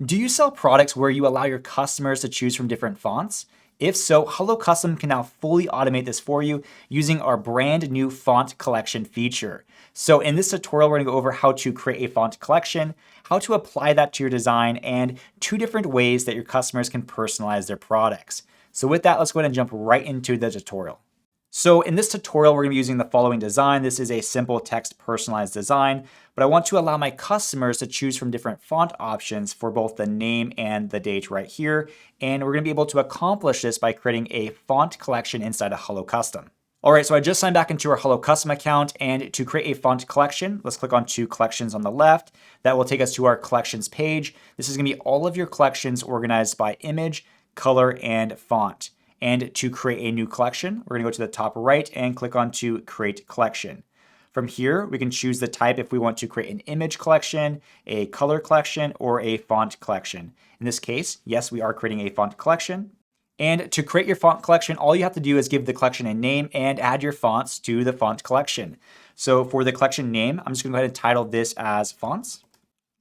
Do you sell products where you allow your customers to choose from different fonts? If so, HelloCustom can now fully automate this for you using our brand new font collection feature. So in this tutorial, we're gonna go over how to create a font collection, how to apply that to your design, and 2 different ways that your customers can personalize their products. So with that, let's go ahead and jump right into the tutorial. So in this tutorial, we're gonna be using the following design. This is a simple text personalized design, but I want to allow my customers to choose from different font options for both the name and the date right here. And we're gonna be able to accomplish this by creating a font collection inside of HelloCustom. All right, so I just signed back into our HelloCustom account, and to create a font collection, let's click on to collections on the left. That will take us to our collections page. This is gonna be all of your collections organized by image, color, and font. And to create a new collection, we're gonna go to the top right and click on to create collection. From here, we can choose the type if we want to create an image collection, a color collection, or a font collection. In this case, yes, we are creating a font collection. And to create your font collection, all you have to do is give the collection a name and add your fonts to the font collection. So for the collection name, I'm just gonna go ahead and title this as fonts.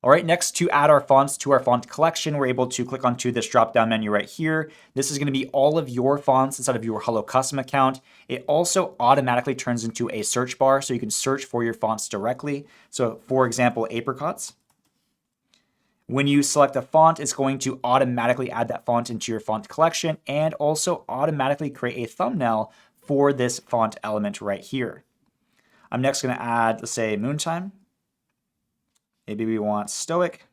All right, next, to add our fonts to our font collection, we're able to click onto this drop-down menu right here. This is gonna be all of your fonts inside of your HelloCustom account. It also automatically turns into a search bar, so you can search for your fonts directly. So for example, apricots. When you select a font, it's going to automatically add that font into your font collection and also automatically create a thumbnail for this font element right here. I'm next gonna add, let's say, Moontime. Maybe we want Stoic.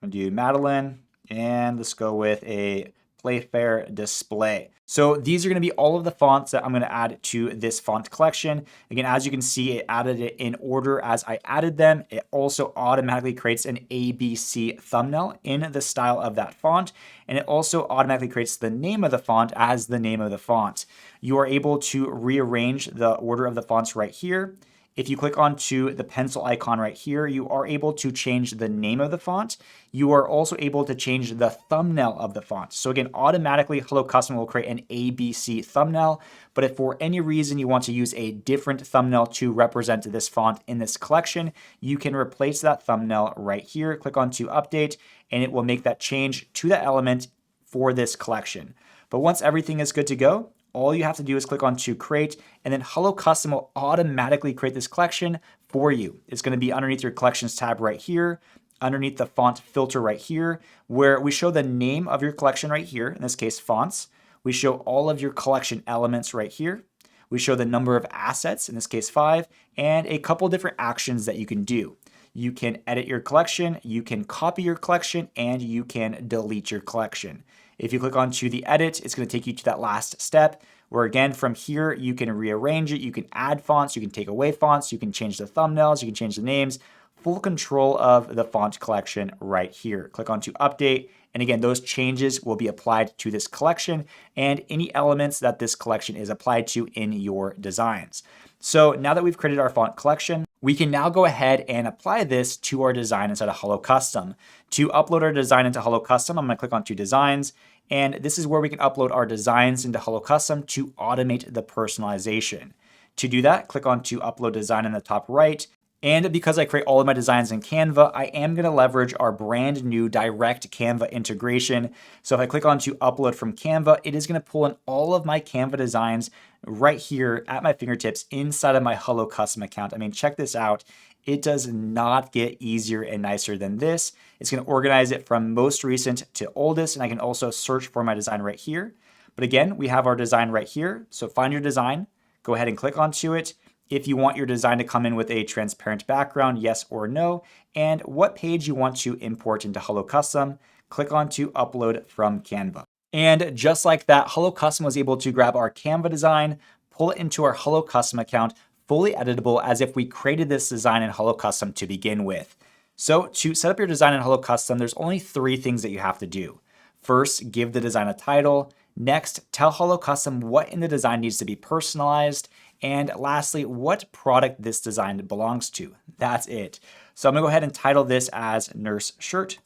I'm gonna do Madeline, and let's go with a Playfair Display. So these are gonna be all of the fonts that I'm gonna add to this font collection. Again, as you can see, it added it in order as I added them. It also automatically creates an ABC thumbnail in the style of that font. And it also automatically creates the name of the font as the name of the font. You are able to rearrange the order of the fonts right here. If you click onto the pencil icon right here, you are able to change the name of the font. You are also able to change the thumbnail of the font. So again, automatically HelloCustom will create an ABC thumbnail, but if for any reason you want to use a different thumbnail to represent this font in this collection, you can replace that thumbnail right here. Click onto update, and it will make that change to the element for this collection. But once everything is good to go, all you have to do is click on to create, and then HelloCustom will automatically create this collection for you. It's going to be underneath your collections tab right here, underneath the font filter right here, where we show the name of your collection right here, in this case, fonts. We show all of your collection elements right here. We show the number of assets, in this case, 5, and a couple different actions that you can do. You can edit your collection, you can copy your collection, and you can delete your collection. If you click onto the edit, it's going to take you to that last step where, again, from here, you can rearrange it. You can add fonts, you can take away fonts, you can change the thumbnails, you can change the names, full control of the font collection right here. Click onto update. And again, those changes will be applied to this collection and any elements that this collection is applied to in your designs. So now that we've created our font collection, we can now go ahead and apply this to our design inside of HelloCustom. To upload our design into HelloCustom, I'm gonna click on to designs, and this is where we can upload our designs into HelloCustom to automate the personalization. To do that, click on to upload design in the top right. And because I create all of my designs in Canva, I am gonna leverage our brand new direct Canva integration. So if I click on to upload from Canva, it is gonna pull in all of my Canva designs right here at my fingertips inside of my HelloCustom account. I mean, check this out. It does not get easier and nicer than this. It's gonna organize it from most recent to oldest, and I can also search for my design right here. But again, we have our design right here. So find your design, go ahead and click onto it. If you want your design to come in with a transparent background, yes or no, and what page you want to import into HelloCustom, click on to upload from Canva. And just like that, HelloCustom was able to grab our Canva design, pull it into our HelloCustom account, fully editable as if we created this design in HelloCustom to begin with. So to set up your design in HelloCustom, there's only 3 things that you have to do. First, give the design a title. Next, tell HelloCustom what in the design needs to be personalized. And lastly, what product this design belongs to. That's it. So I'm gonna go ahead and title this as Nurse Shirt.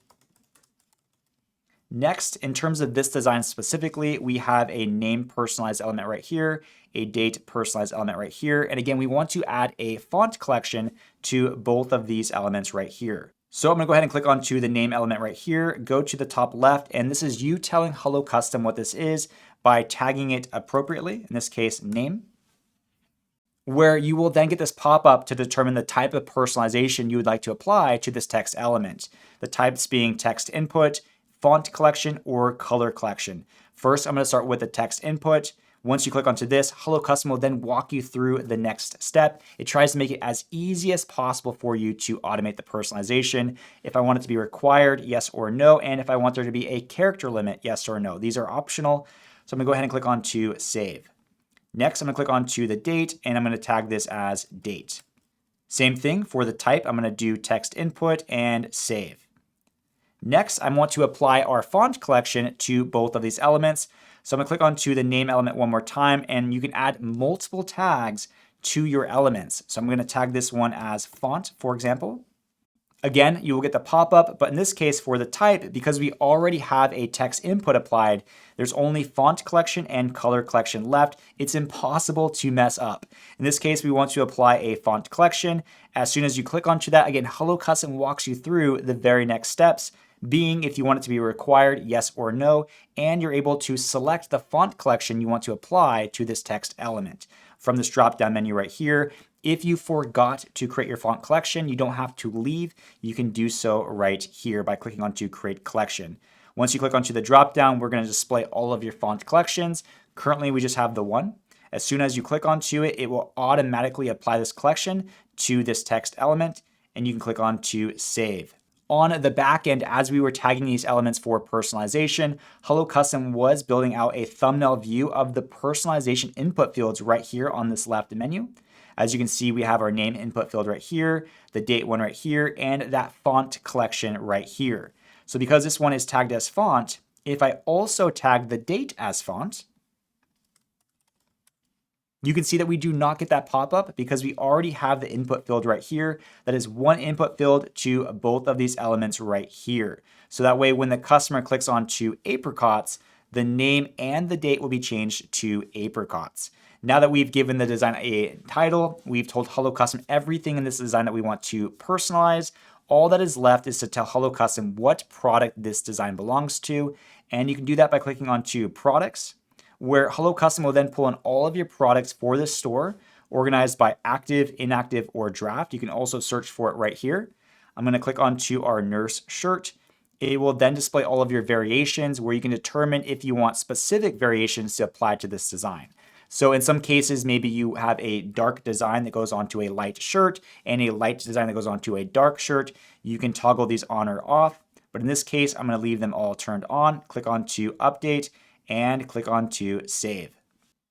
Next, in terms of this design specifically, we have a name personalized element right here, a date personalized element right here. And again, we want to add a font collection to both of these elements right here. So I'm gonna go ahead and click onto the name element right here, go to the top left, and this is you telling HelloCustom what this is by tagging it appropriately, in this case, name, where you will then get this pop-up to determine the type of personalization you would like to apply to this text element. The types being text input, font collection, or color collection. First, I'm going to start with the text input. Once you click onto this, HelloCustom will then walk you through the next step. It tries to make it as easy as possible for you to automate the personalization. If I want it to be required, yes or no, and if I want there to be a character limit, yes or no. These are optional. So I'm going to go ahead and click on to save. Next, I'm going to click on to the date, and I'm going to tag this as date. Same thing for the type. I'm going to do text input and save. Next, I want to apply our font collection to both of these elements. So I'm going to click onto the name element one more time, and you can add multiple tags to your elements. So I'm going to tag this one as font, for example. Again, you will get the pop-up, but in this case for the type, because we already have a text input applied, there's only font collection and color collection left. It's impossible to mess up. In this case, we want to apply a font collection. As soon as you click onto that, again, HelloCustom walks you through the very next steps, being if you want it to be required, yes or no, and you're able to select the font collection you want to apply to this text element. From this drop-down menu right here, if you forgot to create your font collection, you don't have to leave. You can do so right here by clicking onto Create Collection. Once you click onto the drop-down, we're going to display all of your font collections. Currently, we just have the one. As soon as you click onto it, it will automatically apply this collection to this text element, and you can click on to Save. On the back end, as we were tagging these elements for personalization, HelloCustom was building out a thumbnail view of the personalization input fields right here on this left menu. As you can see, we have our name input field right here, the date one right here, and that font collection right here. So because this one is tagged as font, if I also tag the date as font, you can see that we do not get that pop-up because we already have the input field right here. That is one input field to both of these elements right here. So that way, when the customer clicks on to apricots, the name and the date will be changed to apricots. Now that we've given the design a title, we've told HelloCustom everything in this design that we want to personalize. All that is left is to tell HelloCustom what product this design belongs to. And you can do that by clicking onto Products, where HelloCustom will then pull in all of your products for this store, organized by active, inactive, or draft. You can also search for it right here. I'm going to click onto our nurse shirt. It will then display all of your variations where you can determine if you want specific variations to apply to this design. So in some cases, maybe you have a dark design that goes onto a light shirt and a light design that goes onto a dark shirt. You can toggle these on or off. But in this case, I'm going to leave them all turned on. Click on to Update and click on to Save.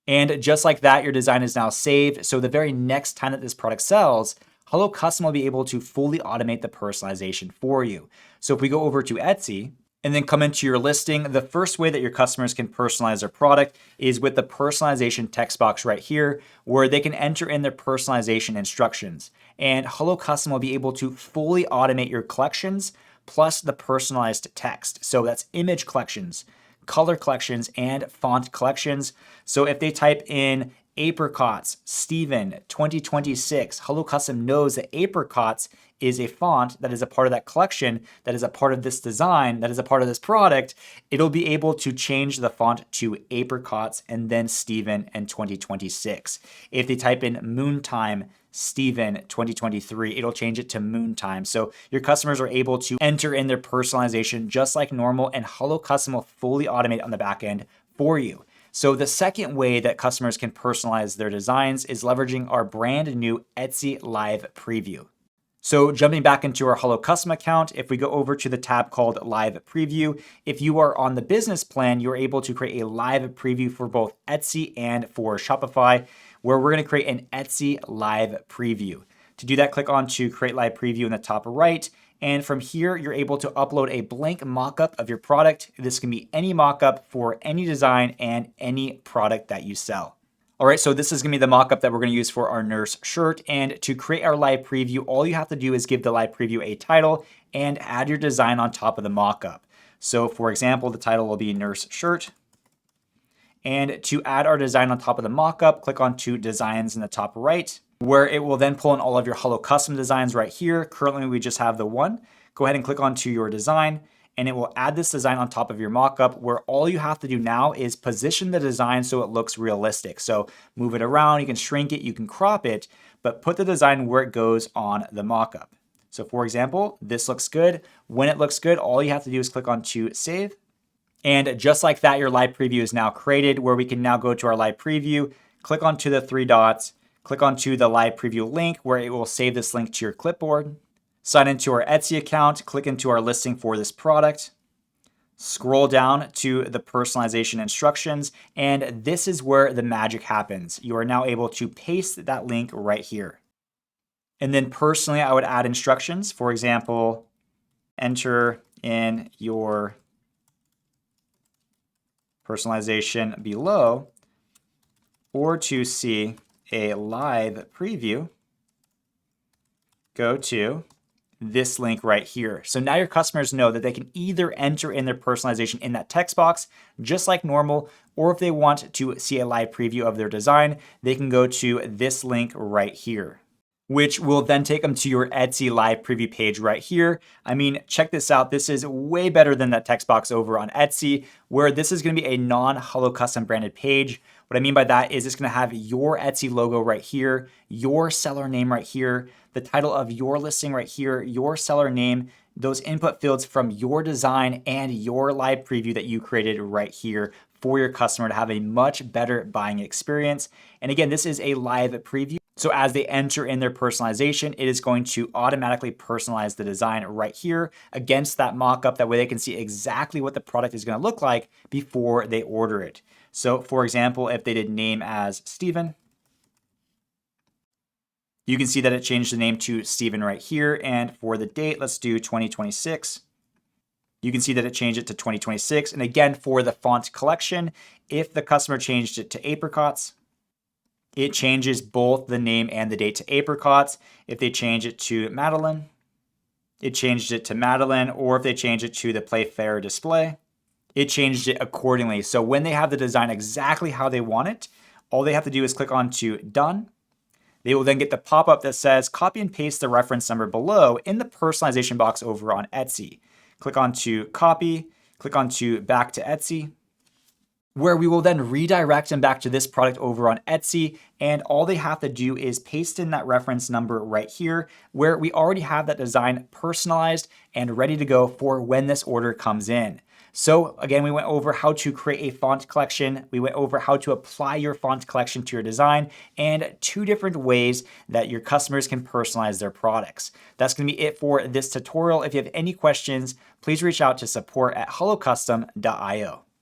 And just like that, your design is now saved. So the very next time that this product sells, HelloCustom will be able to fully automate the personalization for you. So if we go over to Etsy and then come into your listing, the first way that your customers can personalize their product is with the personalization text box right here, where they can enter in their personalization instructions. And HelloCustom will be able to fully automate your collections plus the personalized text. So that's image collections, color collections, and font collections. So if they type in apricots, Steven 2026, HelloCustom knows that apricots is a font that is a part of that collection, that is a part of this design, that is a part of this product. It'll be able to change the font to apricots and then Steven and 2026. If they type in Moontime Steven 2023, it'll change it to Moontime. So your customers are able to enter in their personalization just like normal, and HelloCustom will fully automate on the back end for you. So the second way that customers can personalize their designs is leveraging our brand new Etsy Live Preview. So jumping back into our HelloCustom account, if we go over to the tab called Live Preview, if you are on the business plan, you're able to create a live preview for both Etsy and for Shopify, where we're going to create an Etsy Live Preview. To do that, click on to Create Live Preview in the top right. And from here, you're able to upload a blank mockup of your product. This can be any mockup for any design and any product that you sell. All right, so this is gonna be the mockup that we're gonna use for our nurse shirt. And to create our live preview, all you have to do is give the live preview a title and add your design on top of the mockup. So for example, the title will be Nurse Shirt. And to add our design on top of the mockup, click on to Designs in the top right, where it will then pull in all of your HelloCustom designs right here. Currently, we just have the one. Go ahead and click onto your design, and it will add this design on top of your mockup, where all you have to do now is position the design so it looks realistic. So move it around, you can shrink it, you can crop it, but put the design where it goes on the mockup. So for example, this looks good. When it looks good, all you have to do is click on to Save. And just like that, your live preview is now created, where we can now go to our live preview, click onto the three dots, click onto the live preview link, where it will save this link to your clipboard. Sign into our Etsy account, click into our listing for this product, scroll down to the personalization instructions, and this is where the magic happens. You are now able to paste that link right here. And then personally, I would add instructions. For example, enter in your personalization below, or to see a live preview, go to this link right here. So now your customers know that they can either enter in their personalization in that text box, just like normal, or if they want to see a live preview of their design, they can go to this link right here, which will then take them to your Etsy live preview page right here. I mean, check this out. This is way better than that text box over on Etsy, where this is going to be a non-HelloCustom branded page. What I mean by that is it's going to have your Etsy logo right here, your seller name right here, the title of your listing right here, your seller name, those input fields from your design and your live preview that you created right here for your customer to have a much better buying experience. And again, this is a live preview. So as they enter in their personalization, it is going to automatically personalize the design right here against that mockup. That way they can see exactly what the product is going to look like before they order it. So for example, if they did name as Steven, you can see that it changed the name to Steven right here. And for the date, let's do 2026. You can see that it changed it to 2026. And again, for the font collection, if the customer changed it to apricots, it changes both the name and the date to apricots. If they change it to Madeline, it changed it to Madeline, or if they change it to the Playfair display, it changed it accordingly. So when they have the design exactly how they want it, all they have to do is click on to Done. They will then get the pop-up that says copy and paste the reference number below in the personalization box over on Etsy. Click on to copy, click on to back to Etsy, where we will then redirect them back to this product over on Etsy. And all they have to do is paste in that reference number right here, where we already have that design personalized and ready to go for when this order comes in. So again, we went over how to create a font collection. We went over how to apply your font collection to your design and 2 different ways that your customers can personalize their products. That's going to be it for this tutorial. If you have any questions, please reach out to support@hellocustom.io.